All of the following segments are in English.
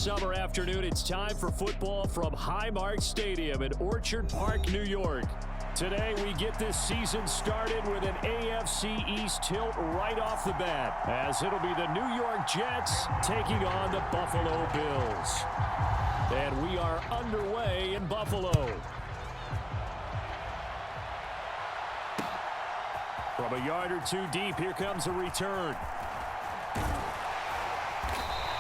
Summer afternoon, it's time for football from Highmark Stadium in Orchard Park, New York. Today, we get this season started with an AFC East tilt right off the bat, as it'll be the New York Jets taking on the Buffalo Bills. And we are underway in Buffalo. From a yard or two deep, here comes a return.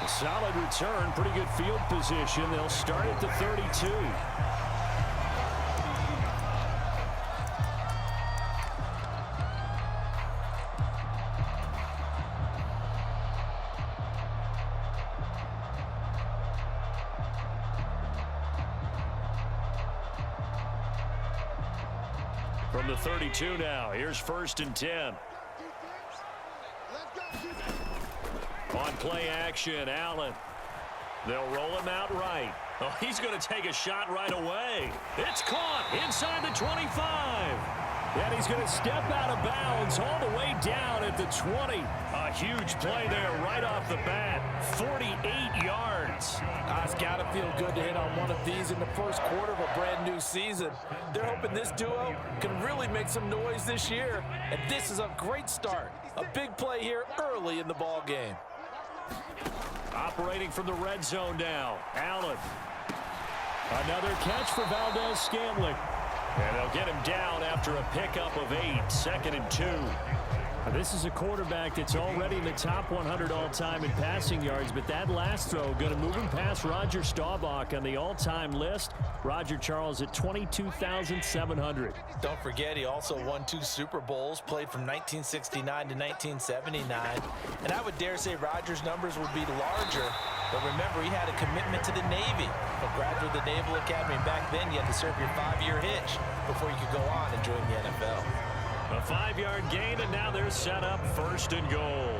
A solid return, pretty good field position. They'll start at the 32. From the 32 now, here's 1st and 10. On play action, Allen. They'll roll him out right. Oh, he's going to take a shot right away. It's caught inside the 25. And he's going to step out of bounds all the way down at the 20. A huge play there right off the bat. 48 yards. It's got to feel good to hit on one of these in the first quarter of a brand new season. They're hoping this duo can really make some noise this year. And this is a great start. A big play here early in the ball game. Operating from the red zone now, Allen. Another catch for Valdez-Scantling. And they'll get him down after a pickup of 8, 2nd and 2. This is a quarterback that's already in the top 100 all-time in passing yards, but that last throw going to move him past Roger Staubach on the all-time list. Roger Charles at 22,700. Don't forget, he also won 2 Super Bowls, played from 1969 to 1979. And I would dare say Roger's numbers would be larger, but remember, he had a commitment to the Navy. A graduate of the Naval Academy, and back then you had to serve your 5-year hitch before you could go on and join the NFL. A 5-yard gain, and now they're set up 1st and goal.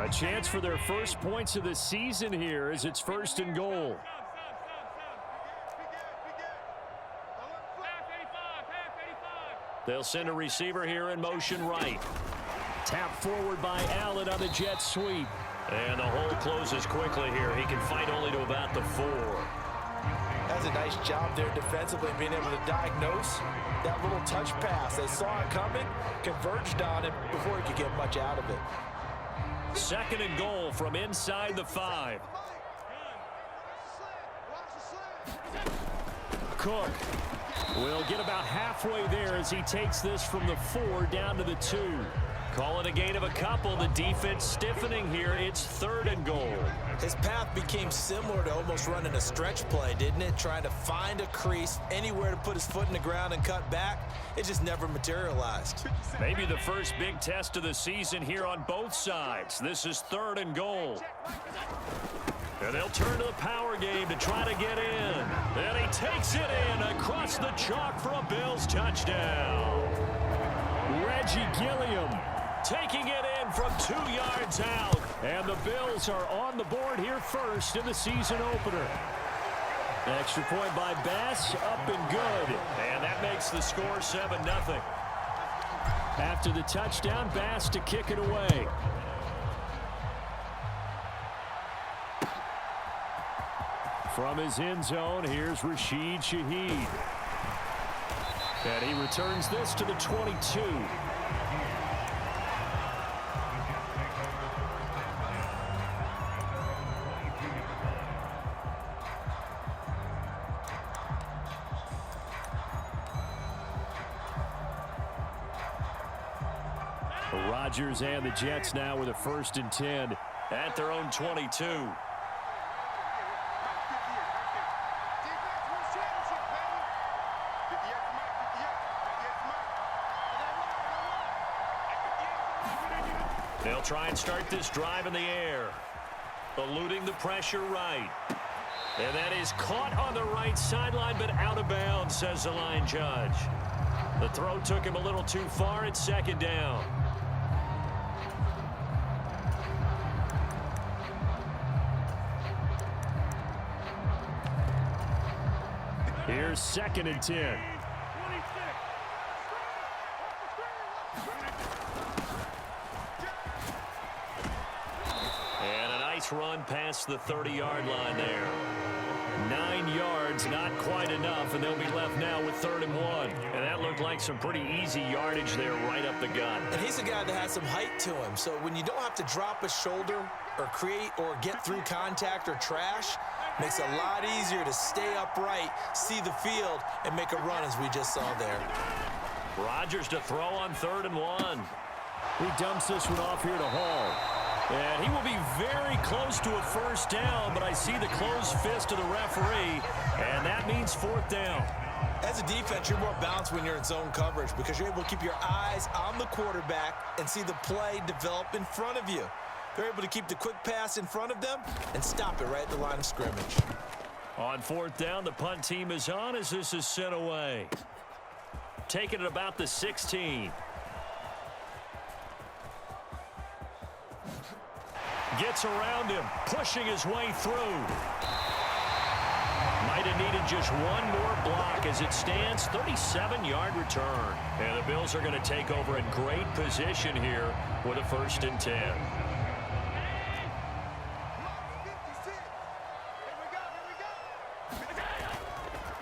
A chance for their first points of the season here as it's 1st and goal. They'll send a receiver here in motion right. Tap forward by Allen on the jet sweep. And the hole closes quickly here. He can fight only to about the 4. That's a nice job there defensively, being able to diagnose that little touch pass. They saw it coming, converged on it before he could get much out of it. 2nd and goal from inside the 5. Cook will get about halfway there as he takes this from the 4 down to the 2. Call it a gain of a couple. The defense stiffening here. It's 3rd and goal. His path became similar to almost running a stretch play, didn't it? Trying to find a crease, anywhere to put his foot in the ground and cut back. It just never materialized. Maybe the first big test of the season here on both sides. This is 3rd and goal. And they'll turn to the power game to try to get in. And he takes it in across the chalk for a Bills touchdown. Reggie Gilliam taking it in from 2 yards out. And the Bills are on the board here first in the season opener. Extra point by Bass, up and good. And that makes the score 7-0. After the touchdown, Bass to kick it away. From his end zone, here's Rashid Shaheed. And he returns this to the 22. Rodgers and the Jets now with a 1st and 10 at their own 22. They'll try and start this drive in the air. Eluding the pressure right. And that is caught on the right sideline, but out of bounds, says the line judge. The throw took him a little too far. It's 2nd down. Here's 2nd and 10. Let's run past the 30-yard line there. 9 yards, not quite enough, and they'll be left now with 3rd and 1. And that looked like some pretty easy yardage there right up the gut. And he's a guy that has some height to him, so when you don't have to drop a shoulder or create or get through contact or trash, makes it a lot easier to stay upright, see the field, and make a run as we just saw there. Rodgers to throw on 3rd and 1. He dumps this one off here to Hall. And he will be very close to a 1st down, but I see the closed fist of the referee, and that means 4th down. As a defense, you're more balanced when you're in zone coverage because you're able to keep your eyes on the quarterback and see the play develop in front of you. They're able to keep the quick pass in front of them and stop it right at the line of scrimmage. On 4th down, the punt team is on as this is sent away. Taking it about the 16. Gets around him, pushing his way through. Might have needed just one more block as it stands, 37-yard return. And the Bills are going to take over in great position here with a 1st and 10.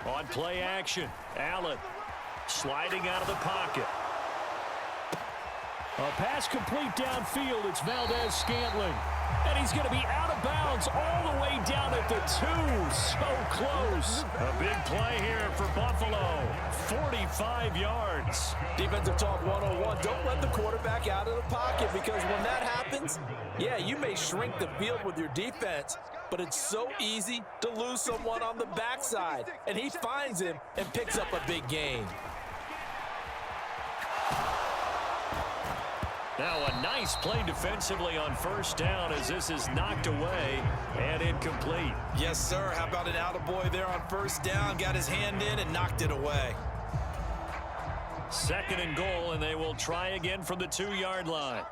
On play action, Allen sliding out of the pocket. A pass complete downfield. It's Valdez-Scantling. And he's going to be out of bounds all the way down at the 2. So close. A big play here for Buffalo. 45 yards. Defensive talk 101. Don't let the quarterback out of the pocket because when that happens, yeah, you may shrink the field with your defense, but it's so easy to lose someone on the backside. And he finds him and picks up a big gain. Now a nice play defensively on 1st down as this is knocked away and incomplete. Yes, sir. How about an attaboy there on 1st down? Got his hand in and knocked it away. 2nd and goal, and they will try again from the 2-yard line.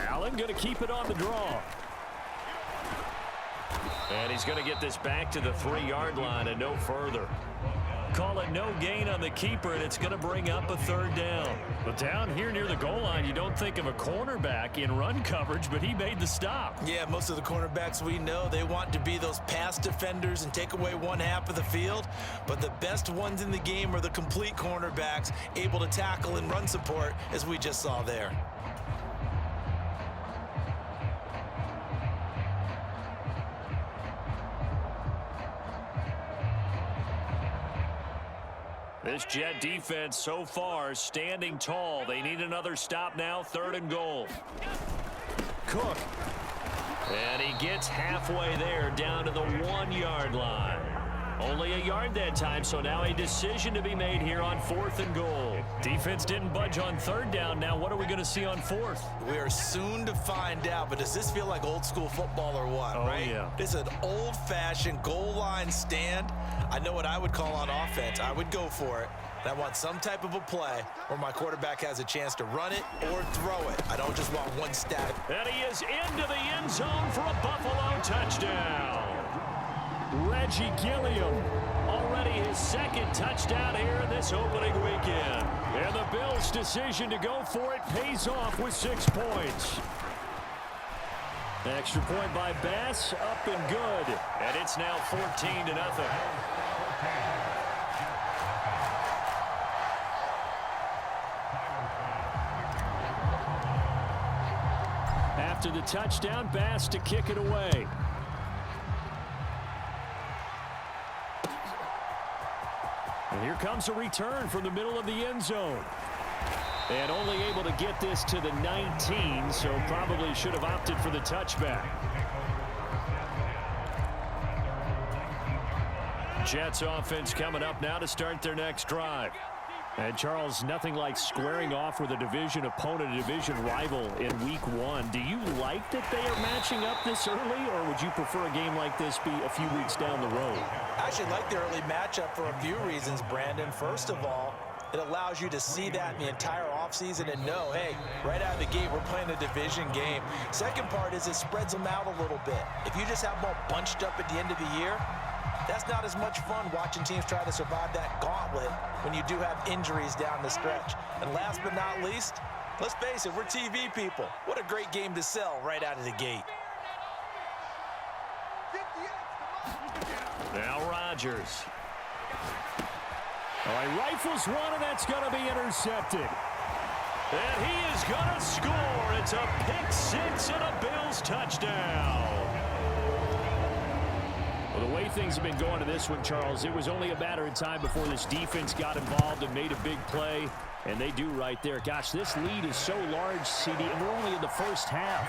Allen going to keep it on the draw. And he's going to get this back to the 3-yard line and no further. Call it no gain on the keeper, and it's going to bring up a 3rd down. But down here near the goal line, you don't think of a cornerback in run coverage, but he made the stop. Yeah, most of the cornerbacks we know, they want to be those pass defenders and take away one half of the field. But the best ones in the game are the complete cornerbacks, able to tackle and run support, as we just saw there. This Jet defense so far standing tall. They need another stop now, 3rd and goal. Cook. And he gets halfway there down to the 1-yard line. Only a yard that time, so now a decision to be made here on 4th and goal. Defense didn't budge on 3rd down. Now what are we going to see on 4th? We are soon to find out, but does this feel like old school football or what, Oh, right? yeah. This is an old-fashioned goal line stand. I know what I would call on offense. I would go for it. And I want some type of a play where my quarterback has a chance to run it or throw it. I don't just want one static. And he is into the end zone for a Buffalo touchdown. Reggie Gilliam. Already his 2nd touchdown here in this opening weekend. And the Bills' decision to go for it pays off with 6 points. Extra point by Bass, up and good. And it's now 14-0. After the touchdown, Bass to kick it away. And here comes a return from the middle of the end zone. And only able to get this to the 19, so probably should have opted for the touchback. Jets offense coming up now to start their next drive. And Charles, nothing like squaring off with a division opponent, a division rival in week 1. Do you like that they are matching up this early, or would you prefer a game like this be a few weeks down the road? I actually like the early matchup for a few reasons, Brandon. First of all, it allows you to see that in the entire offseason and know, hey, right out of the gate, we're playing a division game. Second part is it spreads them out a little bit. If you just have them all bunched up at the end of the year, that's not as much fun watching teams try to survive that gauntlet when you do have injuries down the stretch. And last but not least, Let's face it, we're TV people. What a great game to sell right out of the gate. Now Rodgers. All right, rifles one, and that's going to be intercepted. And he is going to score. It's a pick six and a Bills touchdown. Well, the way things have been going to this one, Charles, it was only a matter of time before this defense got involved and made a big play, and they do right there. Gosh, this lead is so large, CD, and we're only in the first half.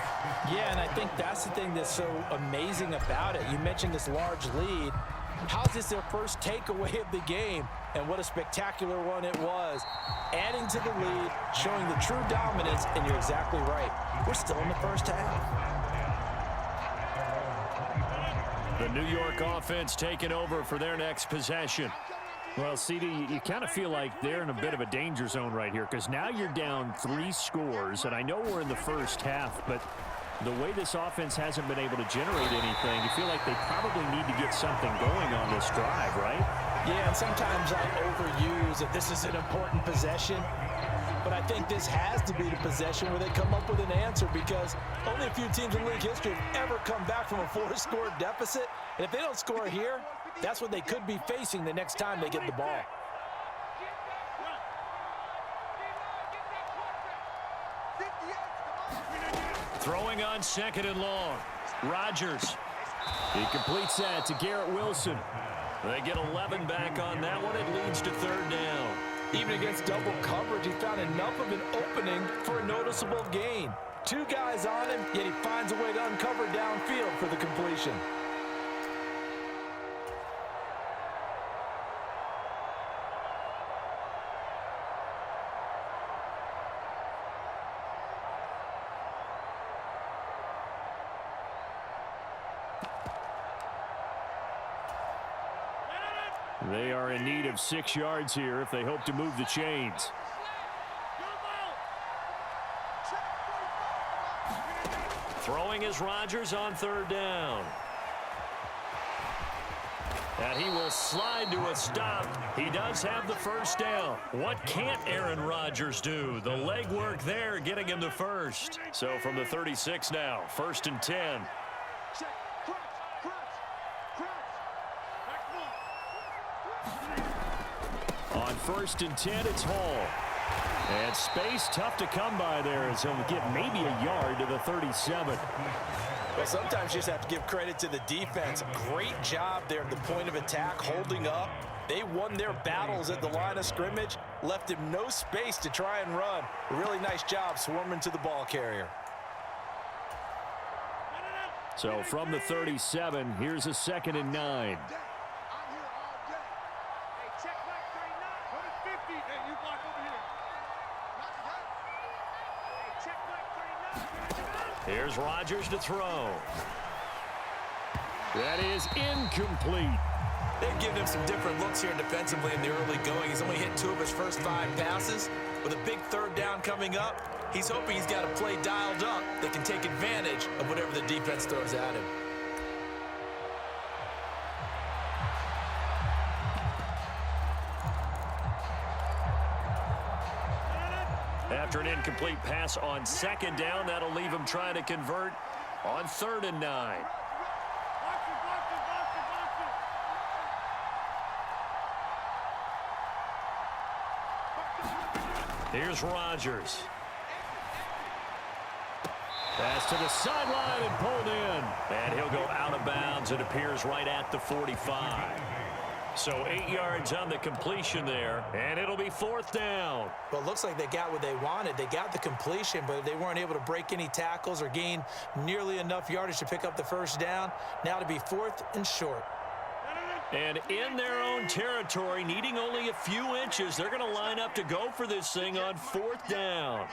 Yeah, and I think that's the thing that's so amazing about it. You mentioned this large lead. How's this their first takeaway of the game? And what a spectacular one it was. Adding to the lead, showing the true dominance, and you're exactly right. We're still in the first half. The New York offense taking over for their next possession. Well, CD, you kind of feel like they're in a bit of a danger zone right here because now you're down 3 scores, and I know we're in the first half, but the way this offense hasn't been able to generate anything, you feel like they probably need to get something going on this drive, right? Yeah, and sometimes I overuse that this is an important possession, but I think this has to be the possession where they come up with an answer because only a few teams in league history have ever come back from a 4-score deficit, and if they don't score here, that's what they could be facing the next time they get the ball. Throwing on 2nd and long. Rodgers. He completes that to Garrett Wilson. They get 11 back on that one. It leads to 3rd down. Even against double coverage, he found enough of an opening for a noticeable gain. 2 guys on him, yet he finds a way to uncover downfield for the completion. They are in need of 6 yards here if they hope to move the chains. Throwing is Rodgers on 3rd down. And he will slide to a stop. He does have the first down. What can't Aaron Rodgers do? The legwork there getting him the first. So from the 36 now, 1st and 10. On 1st and 10, it's Hall. And space tough to come by there as he'll get maybe a yard to the 37. Well, sometimes you just have to give credit to the defense. Great job there at the point of attack, holding up. They won their battles at the line of scrimmage, left him no space to try and run. A really nice job swarming to the ball carrier. So from the 37, here's a 2nd and 9. Here's Rodgers to throw. That is incomplete. They've given him some different looks here defensively in the early going. He's only hit 2 of his first 5 passes. With a big 3rd down coming up, he's hoping he's got a play dialed up that can take advantage of whatever the defense throws at him. After an incomplete pass on 2nd down, that'll leave him trying to convert on 3rd and 9. Here's Rodgers. Pass to the sideline and pulled in. And he'll go out of bounds, it appears, right at the 45. So 8 yards on the completion there, and it'll be 4th down. Well, it looks like they got what they wanted. They got the completion, but they weren't able to break any tackles or gain nearly enough yardage to pick up the first down. Now to be 4th and short. And in their own territory, needing only a few inches, they're going to line up to go for this thing on 4th down.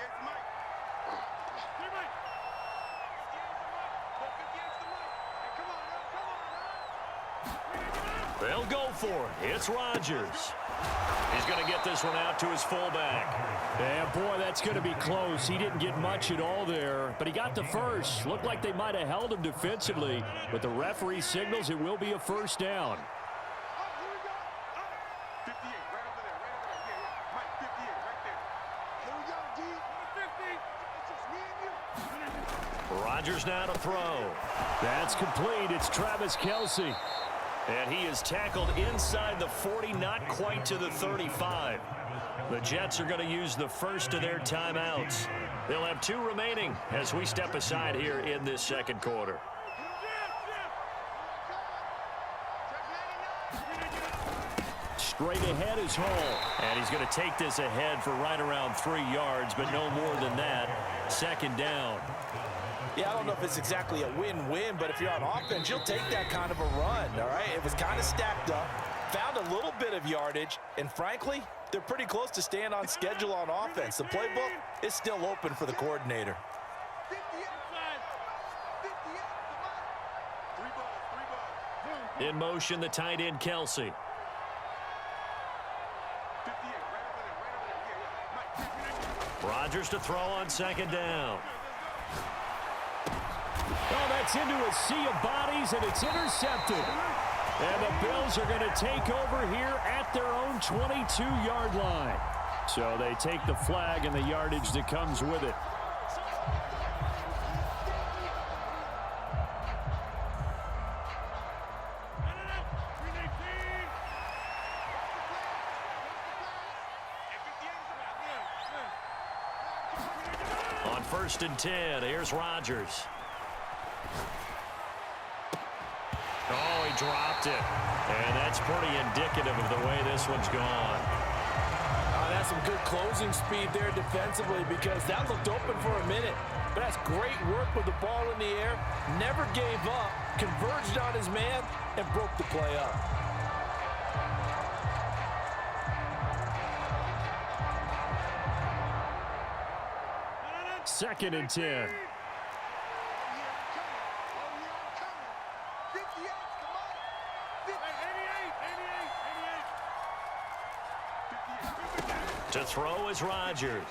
They'll go for it. It's Rodgers. He's going to get this one out to his fullback. Yeah, boy, that's going to be close. He didn't get much at all there, but he got the first. Looked like they might have held him defensively, but the referee signals it will be a first down. Rodgers now to throw. That's complete. It's Travis Kelce. And he is tackled inside the 40, not quite to the 35. The Jets are going to use the first of their timeouts. They'll have 2 remaining as we step aside here in this second quarter. Straight ahead is Hall. And he's going to take this ahead for right around 3 yards, but no more than that. Second down. Yeah, I don't know if it's exactly a win-win, but if you're on offense, you'll take that kind of a run, all right? It was kind of stacked up, found a little bit of yardage, and frankly, they're pretty close to staying on schedule on offense. The playbook is still open for the coordinator. In motion, the tight end, Kelce. Rodgers to throw on second down. Oh, that's into a sea of bodies, and it's intercepted. And the Bills are going to take over here at their own 22-yard line. So they take the flag and the yardage that comes with it. On 1st and 10, here's Rodgers. Oh, he dropped it. And that's pretty indicative of the way this one's gone. That's some good closing speed there defensively because that looked open for a minute. But that's great work with the ball in the air. Never gave up, converged on his man, and broke the play up. Second and 10. To throw is Rodgers.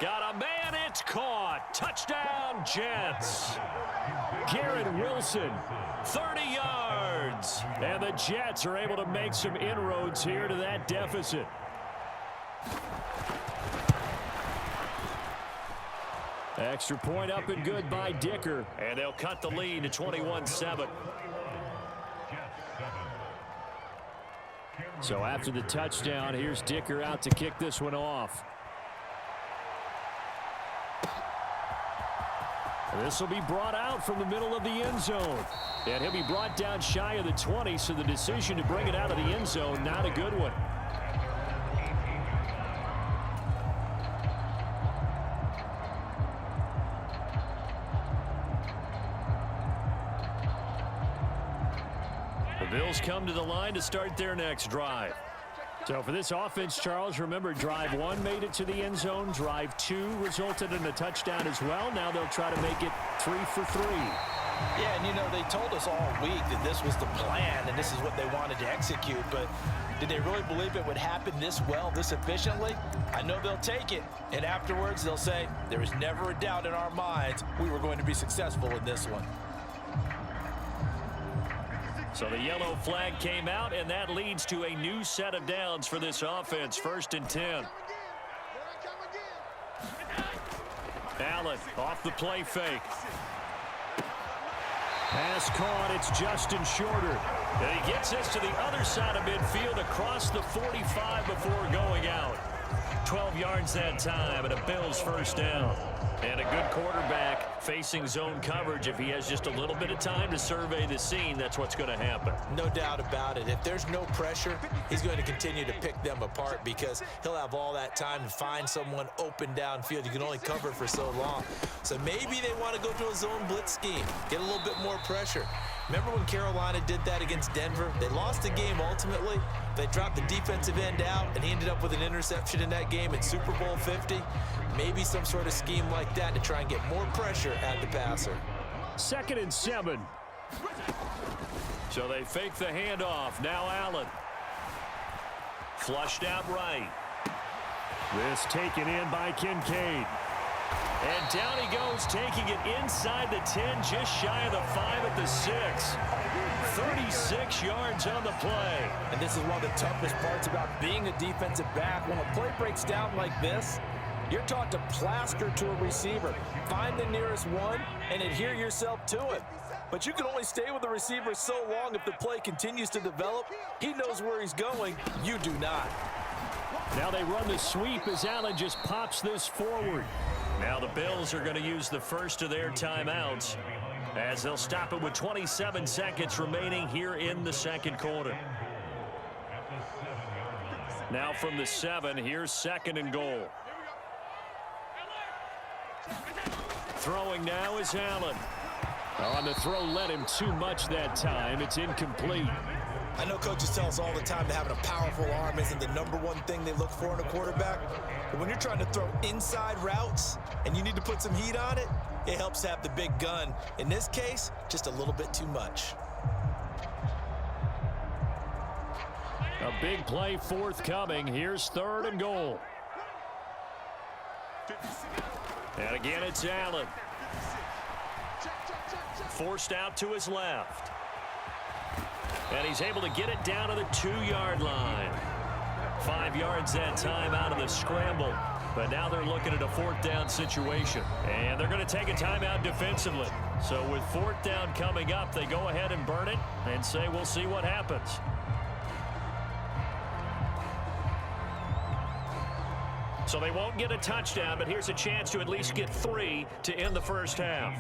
Got a man, it's caught. Touchdown, Jets. Garrett Wilson. 30 yards. And the Jets are able to make some inroads here to that deficit. Extra point up and good by Dicker. And they'll cut the lead to 21-7. So after the touchdown, here's Dicker out to kick this one off. This will be brought out from the middle of the end zone. And he'll be brought down shy of the 20, so the decision to bring it out of the end zone, not a good one. The Bills come to the line to start their next drive. So for this offense, Charles, remember drive 1 made it to the end zone. Drive 2 resulted in a touchdown as well. Now they'll try to make it 3 for 3. Yeah, and you know, they told us all week that this was the plan and this is what they wanted to execute, but did they really believe it would happen this well, this efficiently? I know they'll take it, and afterwards they'll say, there was never a doubt in our minds we were going to be successful in this one. So the yellow flag came out, and that leads to a new set of downs for this offense. 1st and 10. Allen off the play fake. Pass caught. It's Justin Shorter. And he gets this to the other side of midfield across the 45 before going out. 12 yards that time, and a Bills first down. And a good quarterback facing zone coverage. If he has just a little bit of time to survey the scene, that's what's going to happen. No doubt about it. If there's no pressure, he's going to continue to pick them apart because he'll have all that time to find someone open downfield. You can only cover for so long. So maybe they want to go to a zone blitz scheme, get a little bit more pressure. Remember when Carolina did that against Denver? They lost the game ultimately. They dropped the defensive end out, and he ended up with an interception in that game in Super Bowl 50. Maybe some sort of scheme like that to try and get more pressure at the passer. 2nd and 7. So they fake the handoff. Now Allen. Flushed out right. This taken in by Kincaid. And down he goes, taking it inside the 10, just shy of the 5 at the 6. 36 yards on the play. And this is one of the toughest parts about being a defensive back. When a play breaks down like this, you're taught to plaster to a receiver. Find the nearest one and adhere yourself to it. But you can only stay with the receiver so long if the play continues to develop. He knows where he's going. You do not. Now they run the sweep as Allen just pops this forward. Now the Bills are going to use the first of their timeouts as they'll stop it with 27 seconds remaining here in the second quarter. Now from the 7, here's 2nd and goal. Throwing now is Allen. On the throw, led him too much that time. It's incomplete. I know coaches tell us all the time that having a powerful arm isn't the #1 thing they look for in a quarterback. But when you're trying to throw inside routes and you need to put some heat on it, it helps to have the big gun. In this case, just a little bit too much. A big play forthcoming. Here's 3rd and goal. And again, it's Allen. Forced out to his left. And he's able to get it down to the 2-yard line. 5 yards that time out of the scramble. But now they're looking at a 4th down situation. And they're going to take a timeout defensively. So with 4th down coming up, they go ahead and burn it and say we'll see what happens. So they won't get a touchdown, but here's a chance to at least get 3 to end the first half.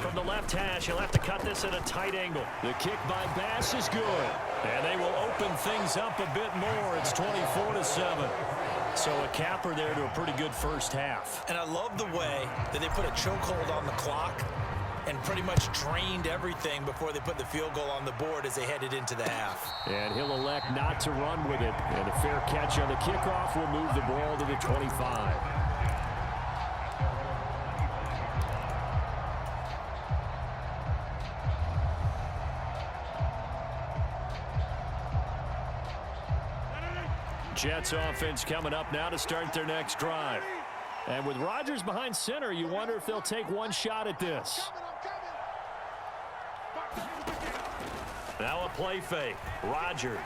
From the left hash, he'll have to cut this at a tight angle. The kick by Bass is good. And they will open things up a bit more. It's 24-7. So a capper there to a pretty good first half. And I love the way that they put a chokehold on the clock and pretty much drained everything before they put the field goal on the board as they headed into the half. And he'll elect not to run with it. And a fair catch on the kickoff will move the ball to the 25. Jets offense coming up now to start their next drive. And with Rodgers behind center, you wonder if they'll take one shot at this. Now a play fake. Rodgers.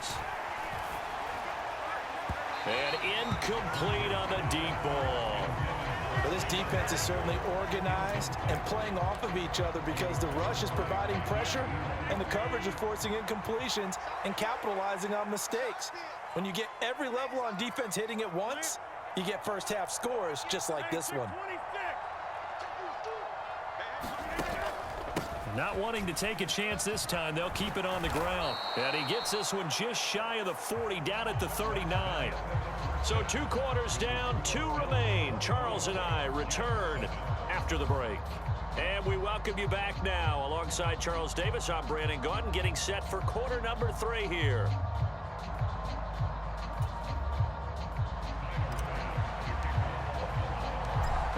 And incomplete on the deep ball. Well, this defense is certainly organized and playing off of each other because the rush is providing pressure and the coverage is forcing incompletions and capitalizing on mistakes. When you get every level on defense hitting at once, you get first half scores just like this one. Not wanting to take a chance this time, they'll keep it on the ground. And he gets this one just shy of the 40, down at the 39. So 2 quarters down, 2 remain. Charles and I return after the break. And we welcome you back now. Alongside Charles Davis, I'm Brandon Gaudin, getting set for quarter number 3 here.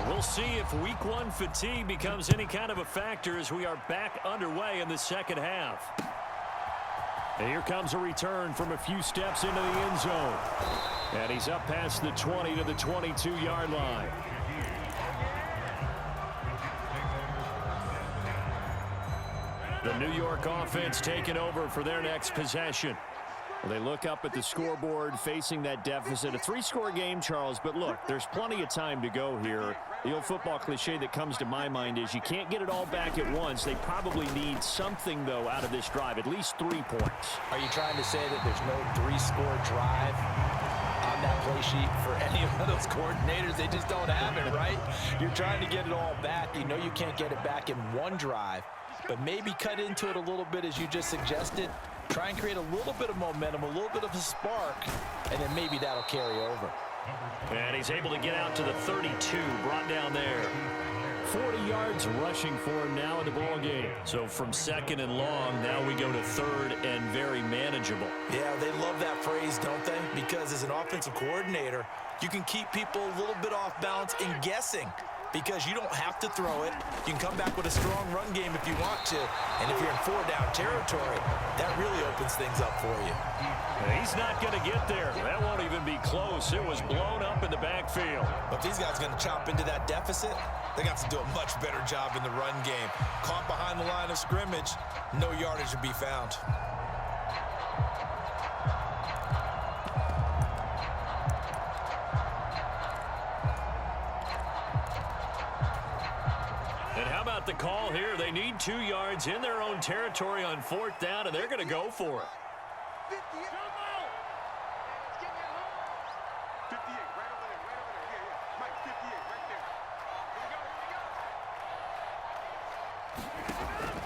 We'll see if week 1 fatigue becomes any kind of a factor as we are back underway in the second half. And here comes a return from a few steps into the end zone. And he's up past the 20 to the 22-yard line. The New York offense taking over for their next possession. Well, they look up at the scoreboard facing that deficit. A 3-score game, Charles, but look, there's plenty of time to go here. The old football cliche that comes to my mind is you can't get it all back at once. They probably need something, though, out of this drive, at least 3 points. Are you trying to say that there's no 3-score drive on that play sheet for any of those coordinators? They just don't have it, right? You're trying to get it all back. You know you can't get it back in one drive, but maybe cut into it a little bit as you just suggested. Try and create a little bit of momentum, a little bit of a spark, and then maybe that'll carry over. And he's able to get out to the 32, brought down there. 40 yards rushing for him now in the ball game. So from 2nd and long, now we go to 3rd and very manageable. Yeah, they love that phrase, don't they? Because as an offensive coordinator, you can keep people a little bit off balance and guessing. Because you don't have to throw it. You can come back with a strong run game if you want to. And if you're in 4-down territory, that really opens things up for you. And he's not going to get there. That won't even be close. It was blown up in the backfield. backfield. If these guys are going to chop into that deficit, they got to do a much better job in the run game. Caught behind the line of scrimmage, no yardage to be found. And how about the call here? They need 2 yards in their own territory on 4th down, and they're going to go for it.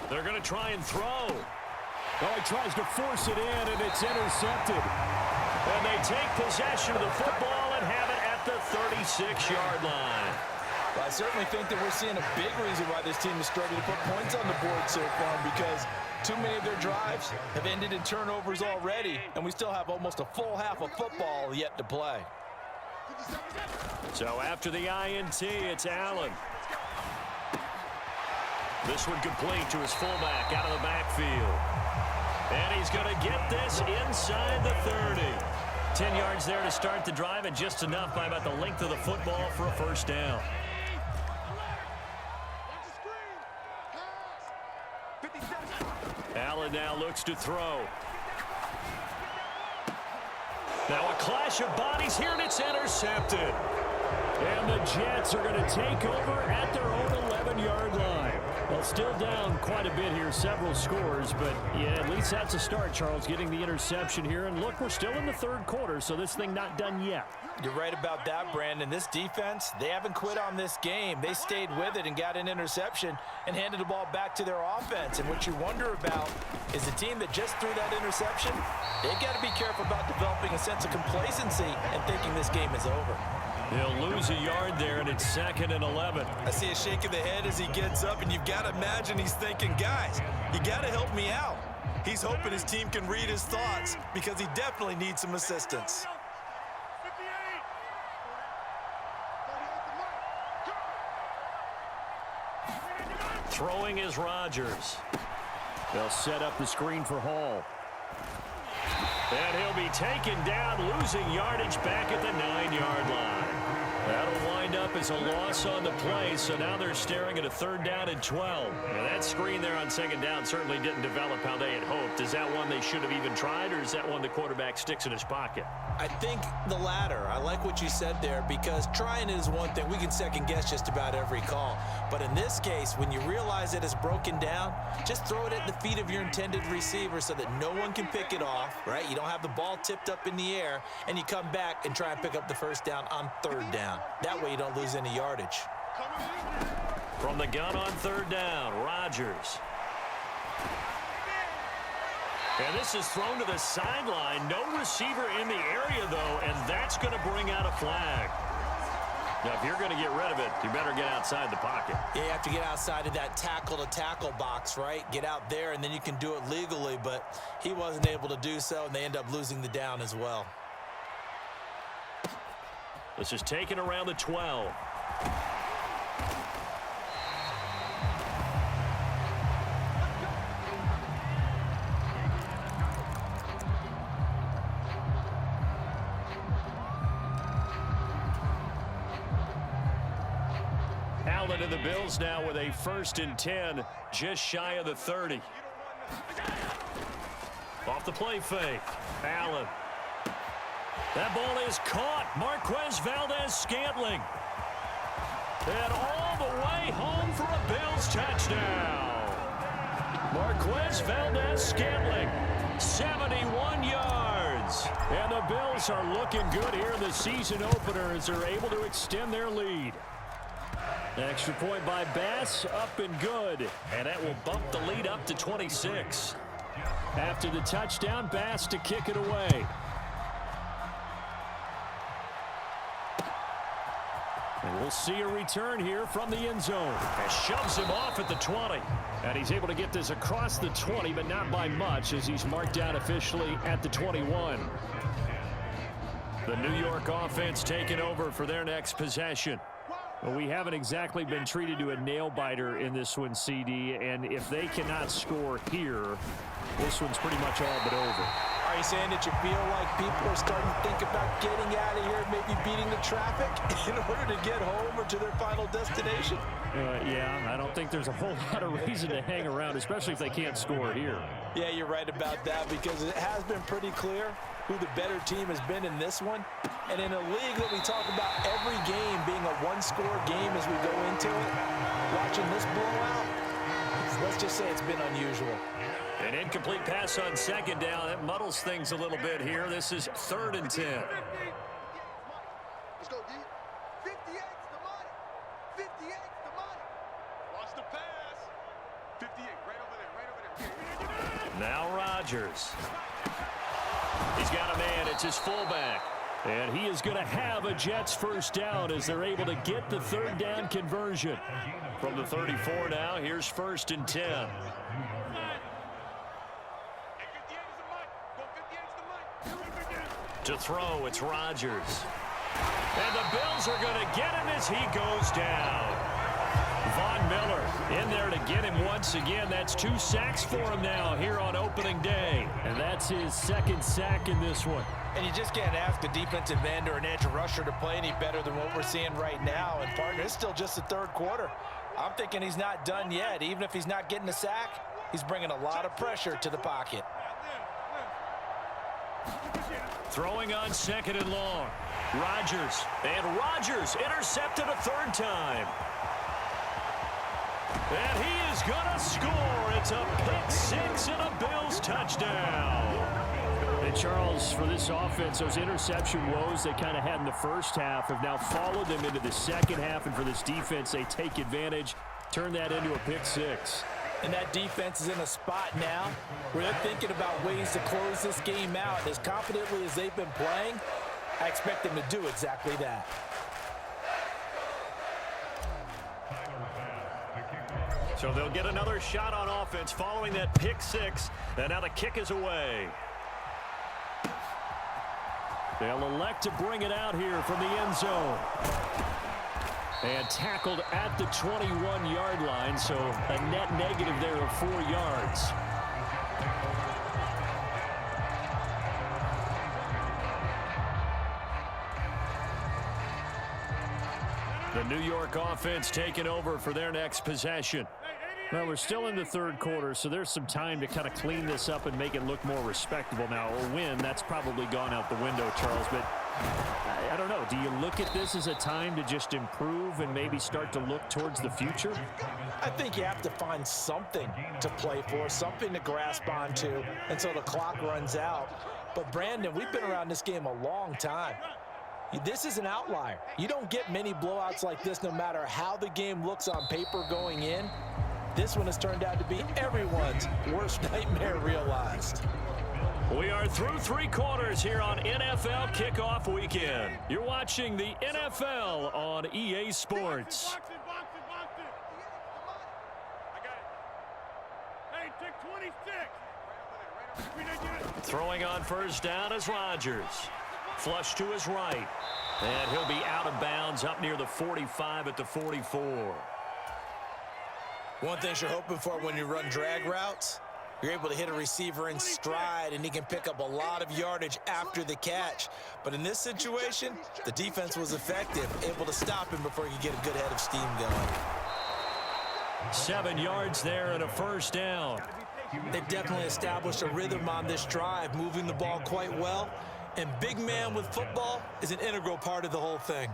They're going to try and throw. Oh, he tries to force it in, and it's intercepted. And they take possession of the football and have it at the 36-yard line. Well, I certainly think that we're seeing a big reason why this team is struggling to put points on the board so far, because too many of their drives have ended in turnovers already, and we still have almost a full half of football yet to play. So after the INT, it's Allen. This one complete to his fullback out of the backfield. And he's going to get this inside the 30. 10 yards there to start the drive, and just enough by about the length of the football for a first down. Allen now looks to throw. Now a clash of bodies here, and it's intercepted. And the Jets are going to take over at their own 11-yard line. Well, still down quite a bit here, several scores, but yeah, at least that's a start, Charles, getting the interception here. And look, we're still in the 3rd quarter, so this thing not done yet. You're right about that, Brandon. This defense, they haven't quit on this game. They stayed with it and got an interception and handed the ball back to their offense. And what you wonder about is the team that just threw that interception, they got to be careful about developing a sense of complacency and thinking this game is over. He'll lose a yard there, and it's 2nd and 11. I see a shake of the head as he gets up, and you've got to imagine he's thinking, guys, you got to help me out. He's hoping his team can read his thoughts because he definitely needs some assistance. Throwing is Rodgers. They'll set up the screen for Hall. And he'll be taken down, losing yardage back at the 9-yard line. That'll wind up as a loss on the play, so now they're staring at a 3rd down and 12. Now that screen there on 2nd down certainly didn't develop how they had hoped. Is that one they should have even tried, or is that one the quarterback sticks in his pocket? I think the latter. I like what you said there, because trying it is one thing. We can second guess just about every call. But in this case, when you realize that it's broken down, just throw it at the feet of your intended receiver so that no one can pick it off, right? You don't have the ball tipped up in the air, and you come back and try and pick up the 1st down on 3rd down. That way you don't lose any yardage. From the gun on 3rd down, Rodgers. And this is thrown to the sideline. No receiver in the area, though, and that's going to bring out a flag. Now, if you're going to get rid of it, you better get outside the pocket. Yeah, you have to get outside of that tackle-to-tackle box, right? Get out there, and then you can do it legally, but he wasn't able to do so, and they end up losing the down as well. This is taken around the 12. Allen and the Bills now with a 1st and 10, just shy of the 30. Off the play fake, Allen. That ball is caught. Marquez Valdes-Scantling. And all the way home for a Bills touchdown. Marquez Valdes-Scantling, 71 yards. And the Bills are looking good here in the season opener as they're able to extend their lead. Extra point by Bass, up and good. And that will bump the lead up to 26. After the touchdown, Bass to kick it away. And we'll see a return here from the end zone. And shoves him off at the 20. And he's able to get this across the 20, but not by much, as he's marked down officially at the 21. The New York offense taking over for their next possession. Well, we haven't exactly been treated to a nail-biter in this one, CD, and if they cannot score here, this one's pretty much all but over. All Are you saying that you feel like people are starting to think about getting out of here, maybe beating the traffic in order to get home or to their final destination? Yeah, I don't think there's a whole lot of reason to hang around, especially if they can't score here. Yeah, you're right about that because it has been pretty clear who the better team has been in this one. And in a league that we talk about every game being a one-score game as we go into it, watching this blowout, let's just say it's been unusual. An incomplete pass on second down. That muddles things a little bit here. This is 3rd and 10. Let's go, D. 58's the money. 58's the money. Watch the pass. 58, right over there. Now Rodgers. He's got a man. It's his fullback. And he is going to have a Jets first down as they're able to get the 3rd down conversion. From the 34 now, here's 1st and 10. To throw, it's Rodgers. And the Bills are going to get him as he goes down. Von Miller in there to get him once again. That's 2 sacks for him now here on opening day. And that's his 2nd sack in this one. And you just can't ask a defensive end or an edge rusher to play any better than what we're seeing right now. And, partner, it's still just the 3rd quarter. I'm thinking he's not done yet. Even if he's not getting a sack, he's bringing a lot of pressure to the pocket. Throwing on 2nd and long. Rodgers. And Rodgers intercepted a 3rd time. And he is going to score. It's a pick 6 and a Bills touchdown. And Charles, for this offense, those interception woes they kind of had in the first half have now followed them into the second half. And for this defense, they take advantage, turn that into a pick 6. And that defense is in a spot now where they're thinking about ways to close this game out. As confidently as they've been playing, I expect them to do exactly that. So they'll get another shot on offense following that pick 6. And now the kick is away. They'll elect to bring it out here from the end zone. And tackled at the 21-yard line, so a net negative there of 4 yards. The New York offense taking over for their next possession. Well, we're still in the 3rd quarter, so there's some time to kind of clean this up and make it look more respectable. Now, a win, that's probably gone out the window, Charles, but I don't know. Do you look at this as a time to just improve and maybe start to look towards the future? I think you have to find something to play for, something to grasp onto until the clock runs out. But, Brandon, we've been around this game a long time. This is an outlier. You don't get many blowouts like this no matter how the game looks on paper going in. This one has turned out to be everyone's worst nightmare realized. We are through 3 quarters here on NFL Kickoff Weekend. You're watching the NFL on EA Sports. Throwing on 1st down is Rodgers. Flush to his right. And he'll be out of bounds up near the 45 at the 44. One thing you're hoping for when you run drag routes, you're able to hit a receiver in stride, and he can pick up a lot of yardage after the catch. But in this situation, the defense was effective, able to stop him before he could get a good head of steam going. 7 yards there and a 1st down. They've definitely established a rhythm on this drive, moving the ball quite well. And big man with football is an integral part of the whole thing.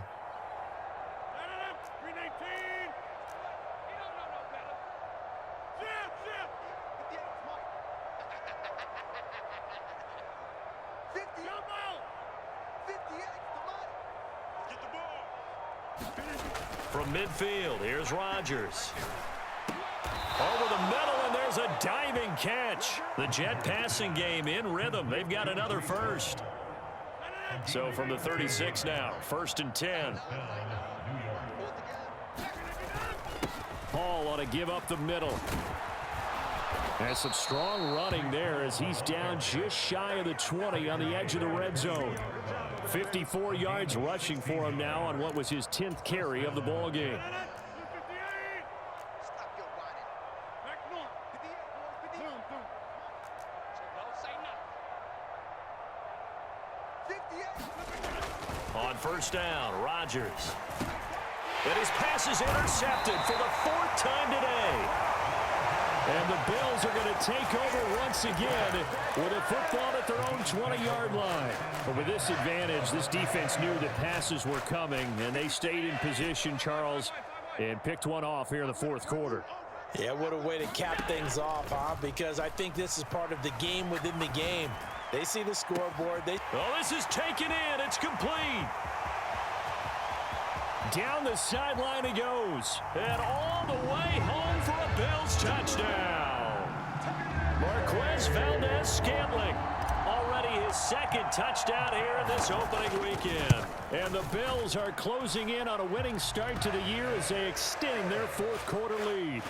From midfield, here's Rodgers. Over the middle, and there's a diving catch. The Jet passing game in rhythm. They've got another 1st. So from the 36 now, 1st and 10. Hall ought to give up the middle. And some strong running there as he's down just shy of the 20 on the edge of the red zone. 54 yards rushing for him now on what was his 10th carry of the ball game. on first down. Rodgers. And his pass is intercepted for the 4th time today. And the Bills are going to take over once again with a football at their own 20-yard line. But with this advantage, this defense knew that passes were coming, and they stayed in position, Charles, and picked one off here in the 4th quarter. Yeah, what a way to cap things off, huh? Because I think this is part of the game within the game. They see the scoreboard. Oh, this is taken in. It's complete. Down the sideline he goes. And all the way home for a Bills touchdown. Marquez Valdez-Scantling. Already his 2nd touchdown here in this opening weekend. And the Bills are closing in on a winning start to the year as they extend their 4th quarter lead.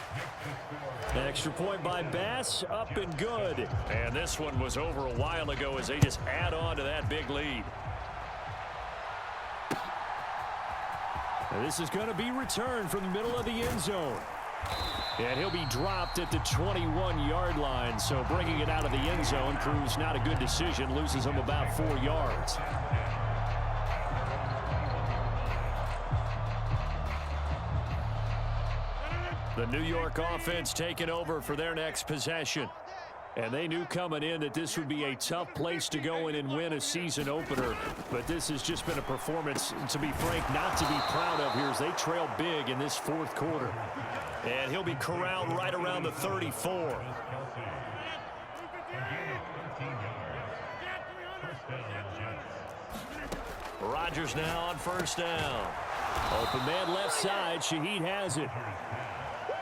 Extra point by Bass, up and good. And this one was over a while ago as they just add on to that big lead. And this is going to be returned from the middle of the end zone. And he'll be dropped at the 21-yard line. So bringing it out of the end zone proves not a good decision. Loses him about 4 yards. The New York offense taking over for their next possession. And they knew coming in that this would be a tough place to go in and win a season opener. But this has just been a performance, to be frank, not to be proud of here as they trail big in this 4th quarter. And he'll be corralled right around the 34. Rodgers now on first down. Open man left side. Shaheed has it.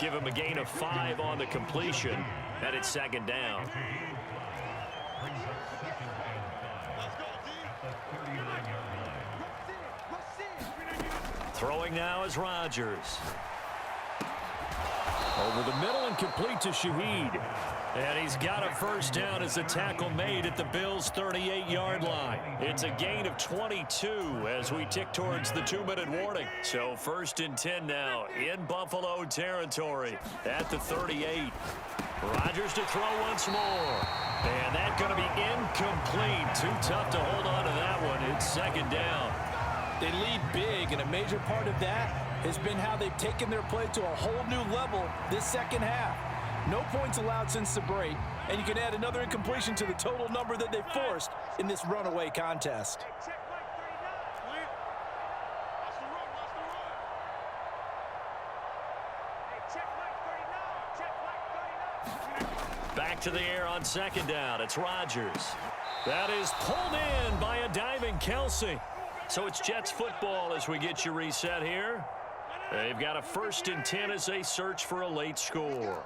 Give him a gain of 5 on the completion. And it's 2nd down. Throwing now is Rodgers. Over the middle and complete to Shaheed. And he's got a first down as the tackle made at the Bills' 38-yard line. It's a gain of 22 as we tick towards the 2-minute warning. So 1st and 10 now in Buffalo territory at the 38. Rodgers to throw once more. And that's going to be incomplete. Too tough to hold on to that one. It's 2nd down. They lead big, and a major part of that has been how they've taken their play to a whole new level this 2nd half. No points allowed since the break, and you can add another incompletion to the total number that they forced in this runaway contest. Back to the air on 2nd down. It's Rodgers. That is pulled in by a diving Kelsey. So it's Jets football as we get you reset here. They've got a 1st and 10 as they search for a late score.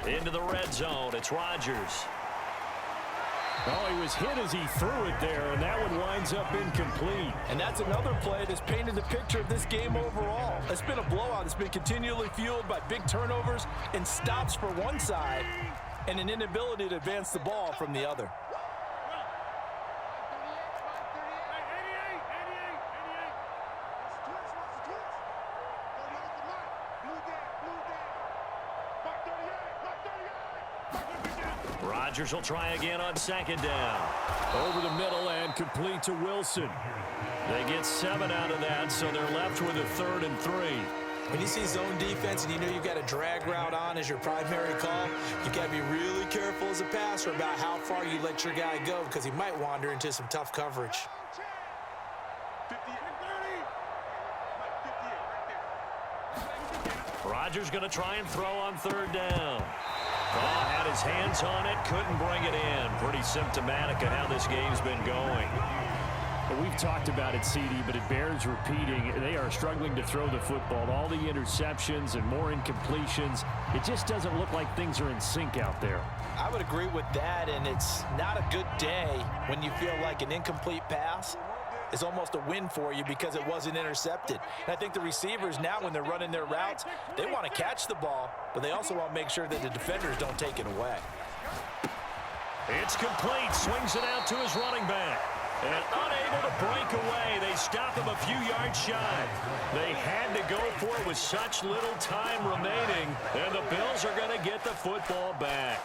Into the red zone. It's Rodgers. Oh, he was hit as he threw it there, and that one winds up incomplete. And that's another play that's painted the picture of this game overall. It's been a blowout. It's been continually fueled by big turnovers and stops for one side and an inability to advance the ball from the other. Rodgers will try again on 2nd down. Over the middle and complete to Wilson. They get 7 out of that, so they're left with a 3rd and 3. When you see zone defense and you know you've got a drag route on as your primary call, you've got to be really careful as a passer about how far you let your guy go because he might wander into some tough coverage. Rodgers going to try and throw on 3rd down. Oh, had his hands on it, couldn't bring it in. Pretty symptomatic of how this game's been going. We've talked about it, CD, but it bears repeating. They are struggling to throw the football. All the interceptions and more incompletions. It just doesn't look like things are in sync out there. I would agree with that, and it's not a good day when you feel like an incomplete pass is almost a win for you because it wasn't intercepted. And I think the receivers now, when they're running their routes, they want to catch the ball, but they also want to make sure that the defenders don't take it away. It's complete. Swings it out to his running back. And unable to break away. They stop him a few yards shy. They had to go for it with such little time remaining. And the Bills are going to get the football back.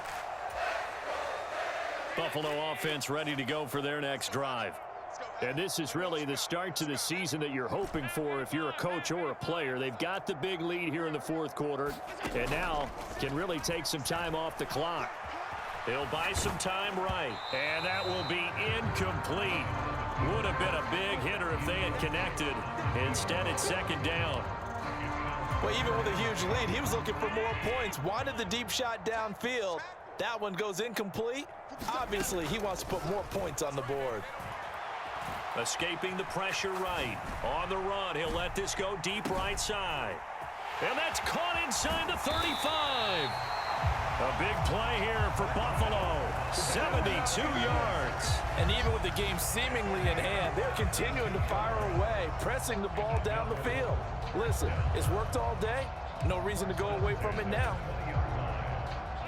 Buffalo offense ready to go for their next drive. And this is really the start to the season that you're hoping for if you're a coach or a player. They've got the big lead here in the fourth quarter, and now can really take some time off the clock. He'll buy some time right, and that will be incomplete. Would have been a big hitter if they had connected. Instead, it's second down. Well, even with a huge lead, he was looking for more points. Wanted the deep shot downfield. That one goes incomplete. Obviously, he wants to put more points on the board. Escaping the pressure right. On the run, he'll let this go deep right side. And that's caught inside the 35. A big play here for Buffalo. 72 yards. And even with the game seemingly in hand, they're continuing to fire away, pressing the ball down the field. Listen, it's worked all day. No reason to go away from it now.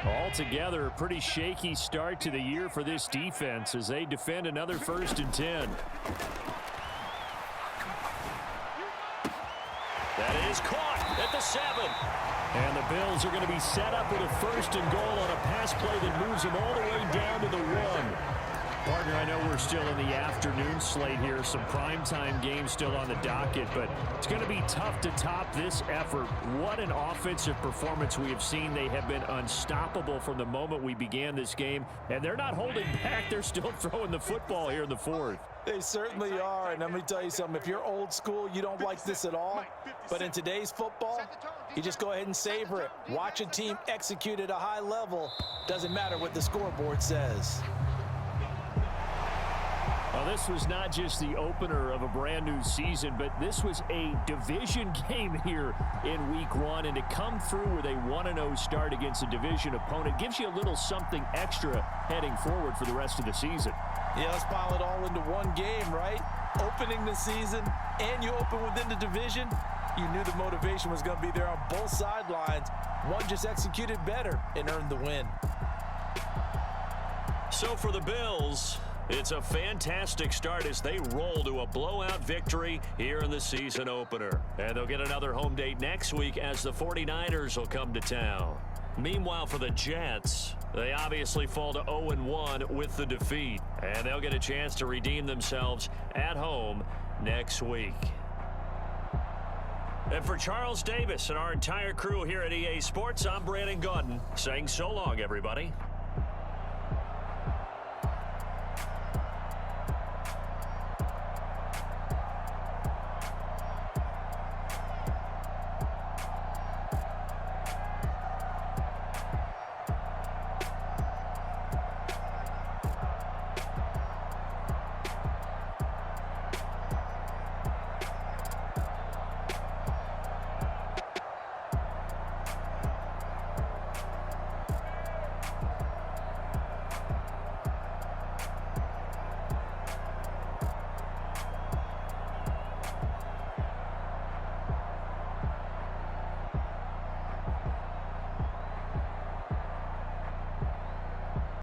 Altogether, a pretty shaky start to the year for this defense as they defend another 1st and 10. That is caught at the 7. And the Bills are going to be set up with a 1st and goal on a pass play that moves them all the way down to the 1. Partner, I know we're still in the afternoon slate here, some primetime games still on the docket, but it's going to be tough to top this effort. What an offensive performance we have seen. They have been unstoppable from the moment we began this game, and they're not holding back. They're still throwing the football here in the 4th. They certainly are, and let me tell you something. If you're old school, you don't like this at all. But in today's football, you just go ahead and savor it. Watch a team execute at a high level. Doesn't matter what the scoreboard says. Well, this was not just the opener of a brand new season, but this was a division game here in week 1. And to come through with a 1-0 start against a division opponent gives you a little something extra heading forward for the rest of the season. Yeah, let's pile it all into one game, right? Opening the season, and you open within the division. You knew the motivation was going to be there on both sidelines. One just executed better and earned the win. So for the Bills, it's a fantastic start as they roll to a blowout victory here in the season opener. And they'll get another home date next week as the 49ers will come to town. Meanwhile, for the Jets, they obviously fall to 0-1 with the defeat. And they'll get a chance to redeem themselves at home next week. And for Charles Davis and our entire crew here at EA Sports, I'm Brandon Gaudin saying so long, everybody.